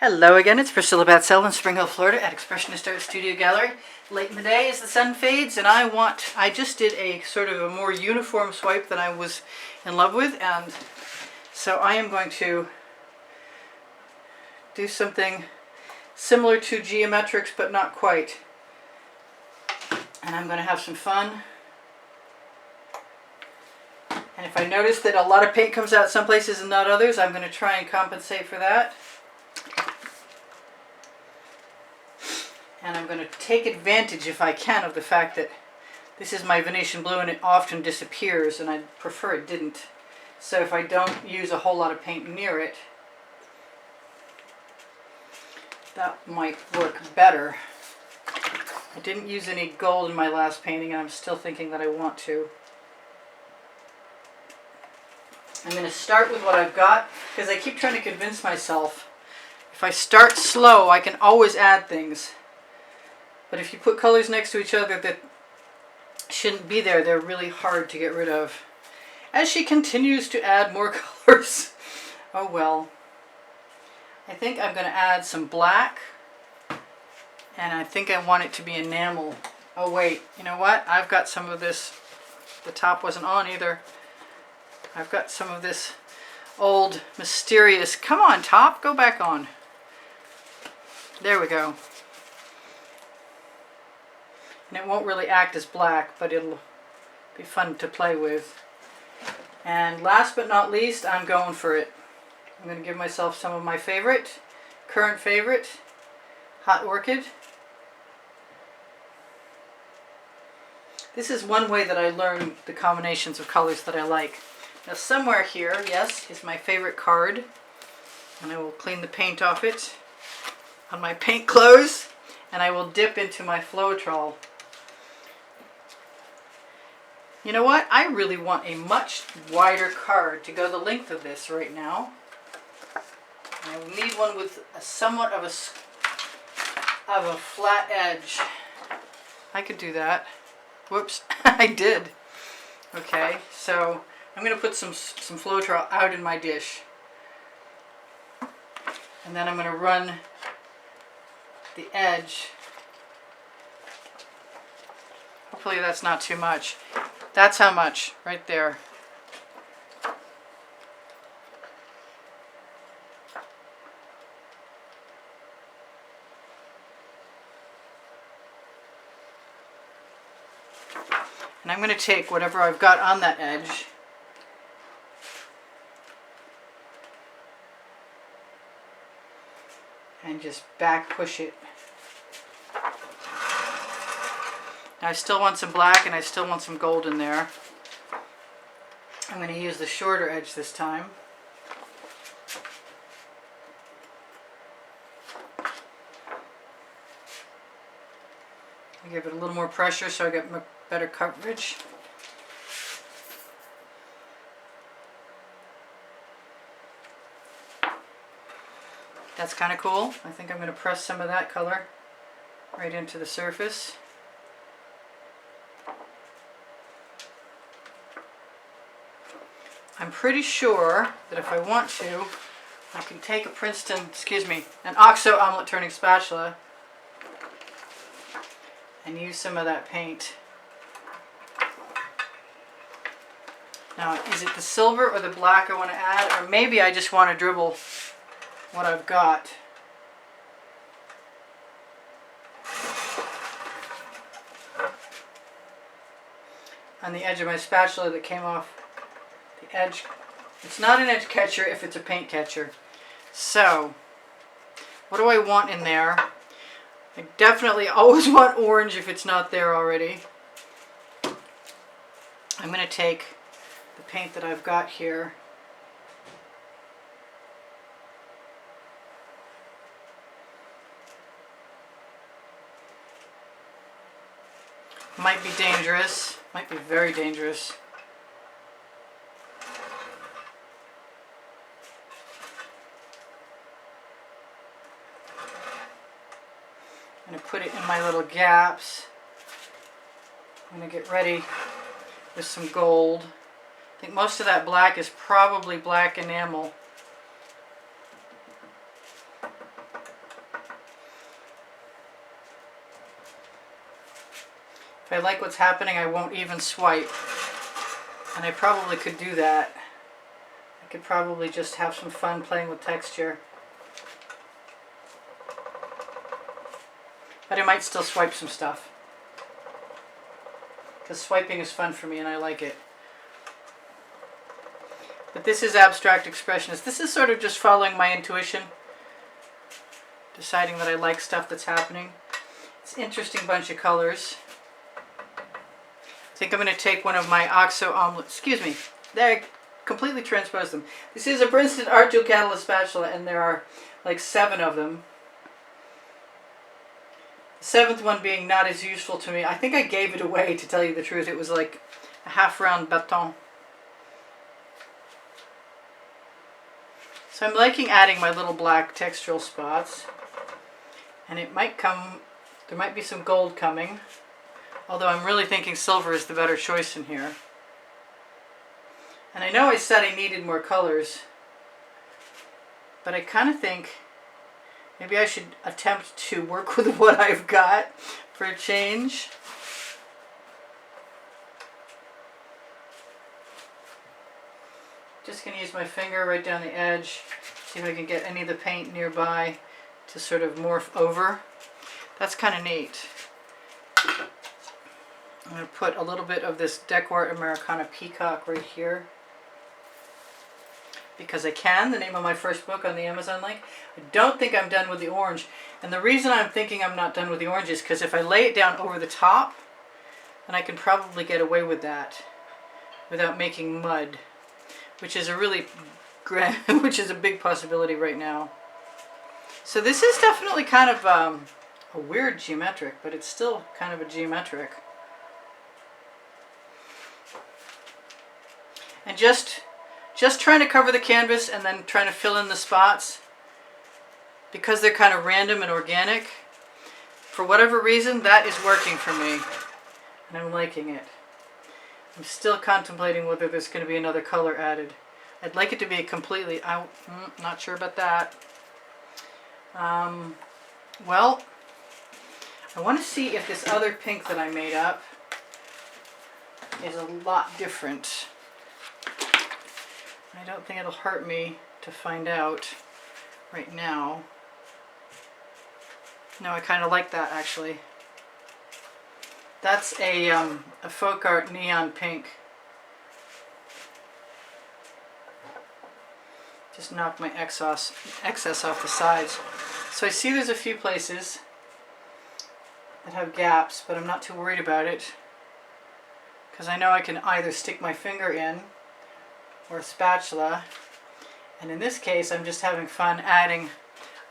Hello again, it's Priscilla Batzell in Spring Hill, Florida at Expressionist Art Studio Gallery. Late in the day as the sun fades, and I just did a sort of a more uniform swipe than I was in love with, and so I am going to do something similar to geometrics but not quite. And I'm going to have some fun. And if I notice that a lot of paint comes out some places and not others, I'm going to try and compensate for that. And I'm going to take advantage, if I can, of the fact that this is my Venetian blue and it often disappears, and I'd prefer it didn't. So if I don't use a whole lot of paint near it, that might work better. I didn't use any gold in my last painting, and I'm still thinking that I want to. I'm going to start with what I've got, because I keep trying to convince myself if I start slow, I can always add things. But if you put colors next to each other that shouldn't be there, they're really hard to get rid of. As she continues to add more colors. Oh well. I think I'm going to add some black. And I think I want it to be enamel. Oh wait, you know what? I've got some of this. The top wasn't on either. I've got some of this old mysterious. Come on, top, go back on. There we go. And it won't really act as black, but it'll be fun to play with. And last but not least, I'm going for it. I'm going to give myself some of my current favorite, Hot Orchid. This is one way that I learn the combinations of colors that I like. Now somewhere here, yes, is my favorite card. And I will clean the paint off it on my paint clothes. And I will dip into my Floetrol. You know what? I really want a much wider card to go the length of this right now. I will need one with somewhat of a flat edge. I could do that. Whoops, I did. Okay, so I'm going to put some Floetrol out in my dish. And then I'm going to run the edge. Hopefully that's not too much. That's how much, right there. And I'm going to take whatever I've got on that edge and just back push it. Now I still want some black and I still want some gold in there. I'm going to use the shorter edge this time. I give it a little more pressure so I get better coverage. That's kind of cool. I think I'm going to press some of that color right into the surface. I'm pretty sure that if I want to, I can take an OXO omelet turning spatula and use some of that paint. Now, is it the silver or the black I want to add? Or maybe I just want to dribble what I've got. On the edge of my spatula that came off the edge. It's not an edge catcher if it's a paint catcher. So, what do I want in there? I definitely always want orange if it's not there already. I'm going to take the paint that I've got here. Might be dangerous. Might be very dangerous. I'm going to put it in my little gaps. I'm going to get ready with some gold. I think most of that black is probably black enamel. If I like what's happening, I won't even swipe. And I probably could do that. I could probably just have some fun playing with texture. But I might still swipe some stuff. Because swiping is fun for me and I like it. But this is Abstract Expressionist. This is sort of just following my intuition. Deciding that I like stuff that's happening. It's an interesting bunch of colors. I think I'm going to take one of my Oxo omelets. Excuse me. There, I completely transposed them. This is a Princeton Art Gel Catalyst spatula, and there are like 7 of them. The 7th one being not as useful to me. I think I gave it away, to tell you the truth. It was like a half-round baton. So I'm liking adding my little black textural spots. And it might come, there might be some gold coming. Although I'm really thinking silver is the better choice in here. And I know I said I needed more colors. But I kind of think maybe I should attempt to work with what I've got for a change. Just going to use my finger right down the edge. See if I can get any of the paint nearby to sort of morph over. That's kind of neat. I'm going to put a little bit of this Decor Americana Peacock right here. Because I can, the name of my first book on the Amazon link. I don't think I'm done with the orange. And the reason I'm thinking I'm not done with the orange is because if I lay it down over the top, then I can probably get away with that without making mud. Which is a really which is a big possibility right now. So this is definitely kind of a weird geometric, but it's still kind of a geometric. And just trying to cover the canvas and then trying to fill in the spots, because they're kind of random and organic. For whatever reason, that is working for me, and I'm liking it. I'm still contemplating whether there's going to be another color added. I'd like it to be a completely out. Not sure about that. Well, I want to see if this other pink that I made up is a lot different. I don't think it'll hurt me to find out right now. No, I kind of like that actually. That's a folk art neon pink. Just knock my excess off the sides. So I see there's a few places that have gaps, but I'm not too worried about it, because I know I can either stick my finger in or a spatula. And in this case, I'm just having fun adding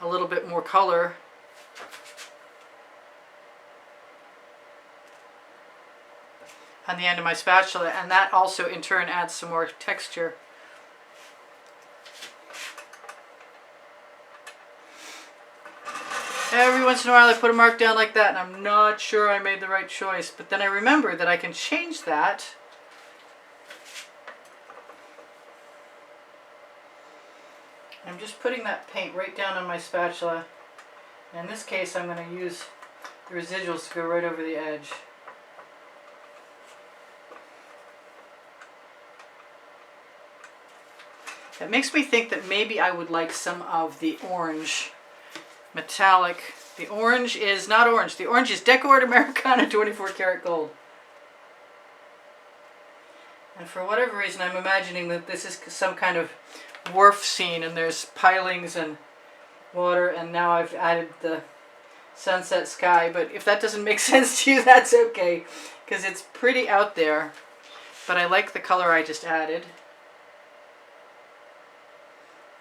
a little bit more color. On the end of my spatula, and that also in turn adds some more texture. Every once in a while I put a mark down like that and I'm not sure I made the right choice, but then I remember that I can change that. I'm just putting that paint right down on my spatula. And in this case I'm going to use the residuals to go right over the edge. That makes me think that maybe I would like some of the orange metallic. The orange is not orange. The orange is Decor Americana 24 karat gold. And for whatever reason I'm imagining that this is some kind of wharf scene and there's pilings and water, and now I've added the sunset sky. But if that doesn't make sense to you, that's okay, because it's pretty out there. But I like the color I just added.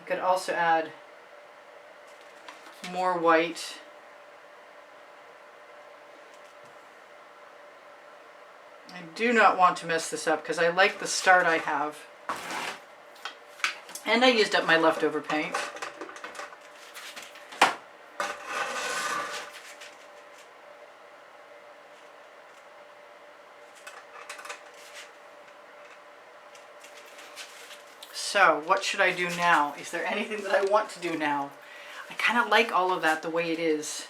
I could also add more white. I do not want to mess this up because I like the start I have. And I used up my leftover paint. So, what should I do now? Is there anything that I want to do now? I kind of like all of that the way it is.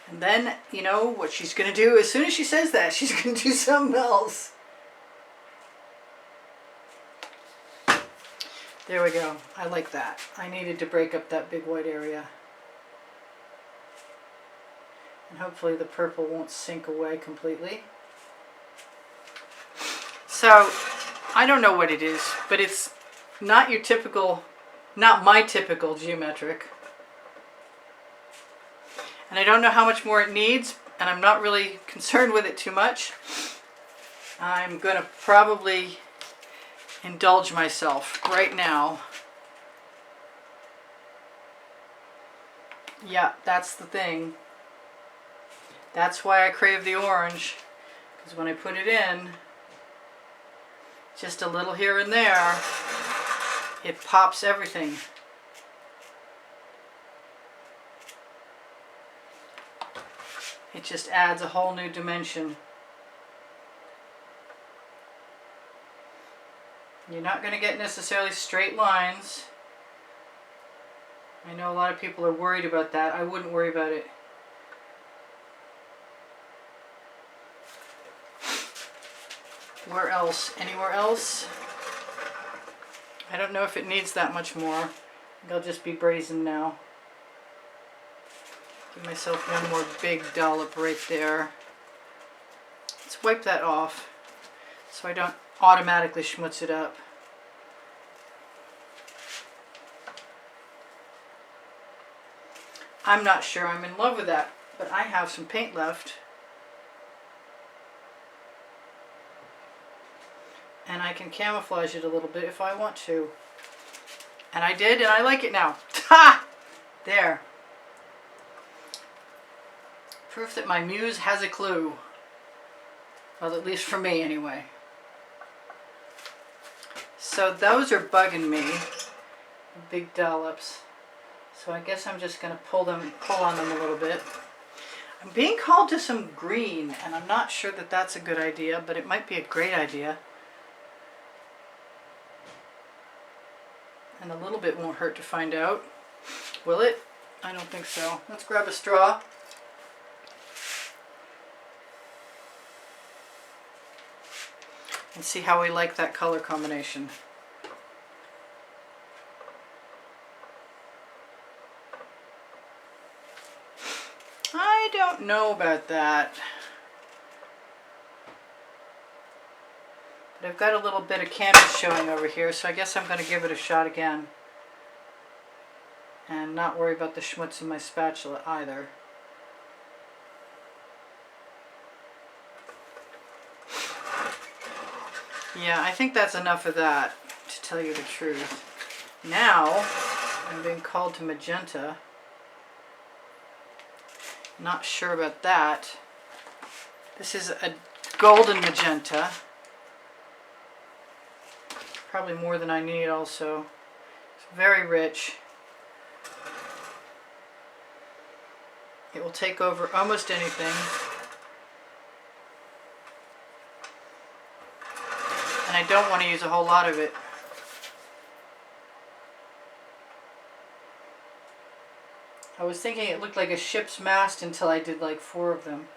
And then, you know, what she's going to do as soon as she says that, she's going to do something else. There we go. I like that. I needed to break up that big white area. And hopefully the purple won't sink away completely. So, I don't know what it is, but it's not your typical, not my typical geometric. And I don't know how much more it needs, and I'm not really concerned with it too much. I'm going to probably indulge myself right now. Yeah, that's the thing. That's why I crave the orange, because when I put it in, just a little here and there, it pops everything. It just adds a whole new dimension. You're not going to get necessarily straight lines. I know a lot of people are worried about that. I wouldn't worry about it. Where else? Anywhere else? I don't know if it needs that much more. I think I'll just be brazen now. Give myself one more big dollop right there. Let's wipe that off so I don't automatically schmutz it up. I'm not sure I'm in love with that, but I have some paint left. And I can camouflage it a little bit if I want to. And I did, and I like it now. Ha! There. Proof that my muse has a clue. Well, at least for me, anyway. So those are bugging me. Big dollops. So I guess I'm just going to pull on them a little bit. I'm being called to some green, and I'm not sure that that's a good idea, but it might be a great idea. And a little bit won't hurt to find out. Will it? I don't think so. Let's grab a straw. And see how we like that color combination. I don't know about that. But I've got a little bit of canvas showing over here, so I guess I'm going to give it a shot again. And not worry about the schmutz in my spatula either. Yeah, I think that's enough of that, to tell you the truth. Now, I'm being called to magenta. Not sure about that. This is a golden magenta. Probably more than I need also. It's very rich. It will take over almost anything. And I don't want to use a whole lot of it. I was thinking it looked like a ship's mast until I did like 4 of them.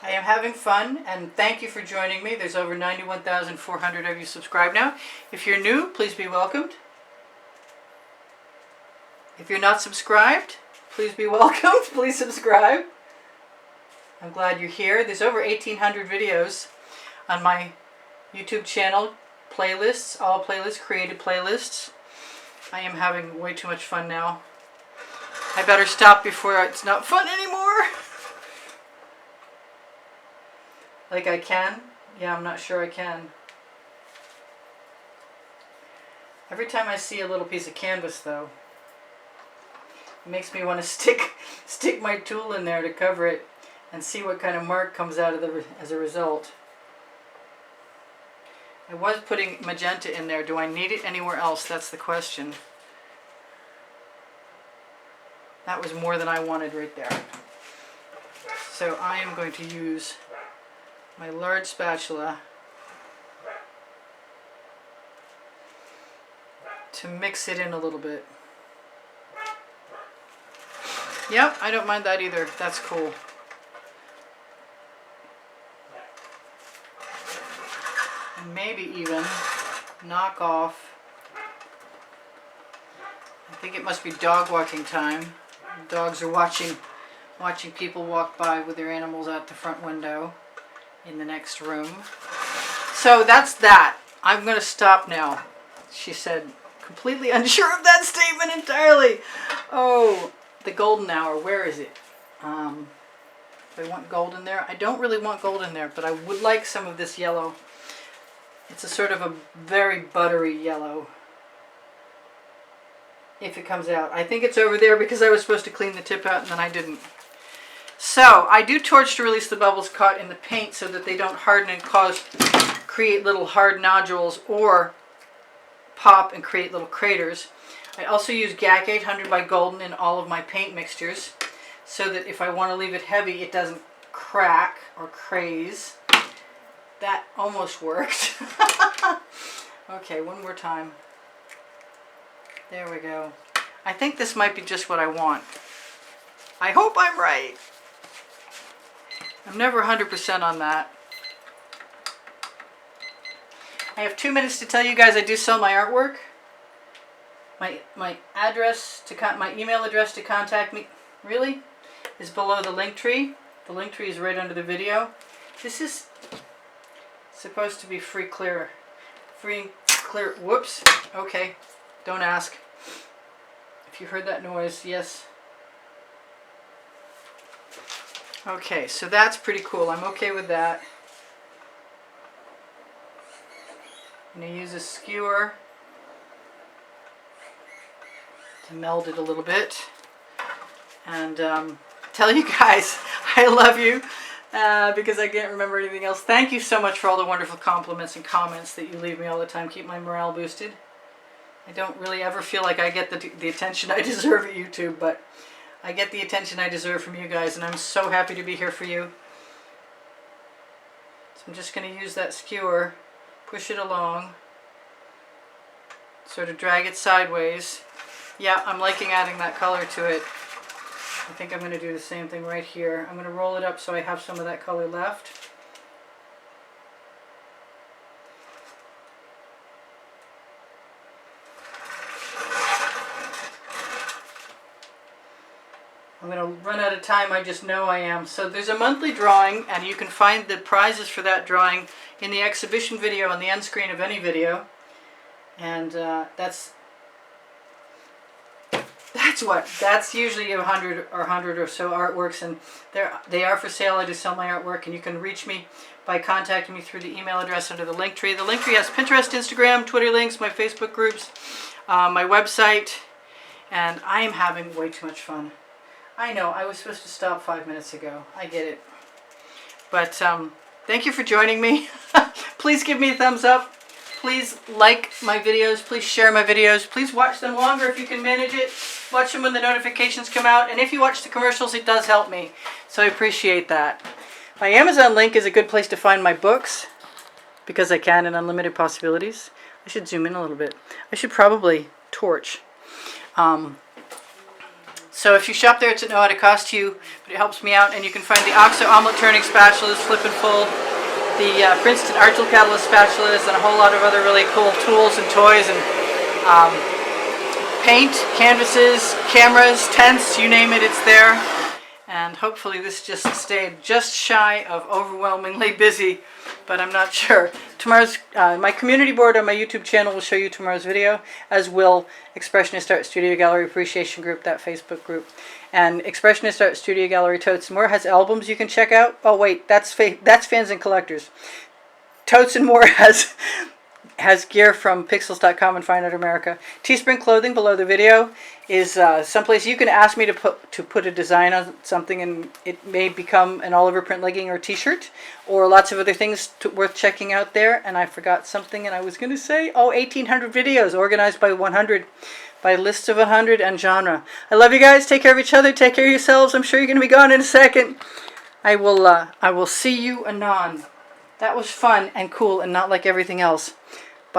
I am having fun, and thank you for joining me. There's over 91,400 of you subscribed now. If you're new, please be welcomed. If you're not subscribed, please be welcomed. Please subscribe. I'm glad you're here. There's over 1,800 videos on my YouTube channel. Playlists, all playlists, created playlists. I am having way too much fun now. I better stop before it's not fun anymore. Like I can? Yeah, I'm not sure I can. Every time I see a little piece of canvas though, it makes me want to stick my tool in there to cover it and see what kind of mark comes out of as a result. I was putting magenta in there. Do I need it anywhere else? That's the question. That was more than I wanted right there. So I am going to use my large spatula to mix it in a little bit. Yep, I don't mind that either. That's cool. And maybe even knock off. I think it must be dog walking time. Dogs are watching people walk by with their animals out the front window in the next room. So that's that. I'm going to stop now, she said, completely unsure of that statement entirely. Oh, the golden hour, where is it? Do I want gold in there? I don't really want gold in there, but I would like some of this yellow. It's a sort of a very buttery yellow. If it comes out. I think it's over there because I was supposed to clean the tip out and then I didn't. So I do torch to release the bubbles caught in the paint so that they don't harden and create little hard nodules or pop and create little craters. I also use GAC 800 by Golden in all of my paint mixtures so that if I want to leave it heavy it doesn't crack or craze. That almost worked. Okay, one more time. There we go. I think this might be just what I want. I hope I'm right. I'm never 100% on that. I have 2 minutes to tell you guys I do sell my artwork. My address to my email address to contact me really is below the link tree. The link tree is right under the video. This is supposed to be free and clear. Whoops. Okay. Don't ask. If you heard that noise, yes. Okay, so that's pretty cool. I'm okay with that. I'm going to use a skewer to meld it a little bit. And tell you guys I love you because I can't remember anything else. Thank you so much for all the wonderful compliments and comments that you leave me all the time. Keep my morale boosted. I don't really ever feel like I get the attention I deserve at YouTube, but I get the attention I deserve from you guys, and I'm so happy to be here for you. So I'm just going to use that skewer, push it along, sort of drag it sideways. Yeah, I'm liking adding that color to it. I think I'm going to do the same thing right here. I'm going to roll it up so I have some of that color left. I'm going to run out of time, I just know I am. So there's a monthly drawing, and you can find the prizes for that drawing in the exhibition video on the end screen of any video. And that's usually 100 or so artworks, and they are for sale. I do sell my artwork, and you can reach me by contacting me through the email address under the link tree. The link tree has Pinterest, Instagram, Twitter links, my Facebook groups, my website, and I am having way too much fun. I know, I was supposed to stop 5 minutes ago. I get it. But thank you for joining me. Please give me a thumbs up. Please like my videos. Please share my videos. Please watch them longer if you can manage it. Watch them when the notifications come out. And if you watch the commercials, it does help me. So I appreciate that. My Amazon link is a good place to find my books, because I can in Unlimited Possibilities. I should zoom in a little bit. I should probably torch. So if you shop there, it's at no added cost to you, but it helps me out. And you can find the OXO omelet turning spatulas, flip and fold, the Princeton Art Tool Catalyst spatulas, and a whole lot of other really cool tools and toys and paint, canvases, cameras, tents, you name it, it's there. And hopefully this just stayed just shy of overwhelmingly busy, but I'm not sure. Tomorrow's my community board on my YouTube channel will show you tomorrow's video, as will Expressionist Art Studio Gallery Appreciation Group, that Facebook group. And Expressionist Art Studio Gallery Totes and More has albums you can check out. Oh wait, that's Fans and Collectors. Totes and More has gear from pixels.com and Fine Art America. Teespring Clothing below the video is someplace you can ask me to put a design on something, and it may become an Oliver print legging or t-shirt, or lots of other things worth checking out there. And I forgot something, and I was going to say, 1800 videos organized by 100, by lists of 100 and genre. I love you guys. Take care of each other. Take care of yourselves. I'm sure you're going to be gone in a second. I will see you anon. That was fun and cool and not like everything else.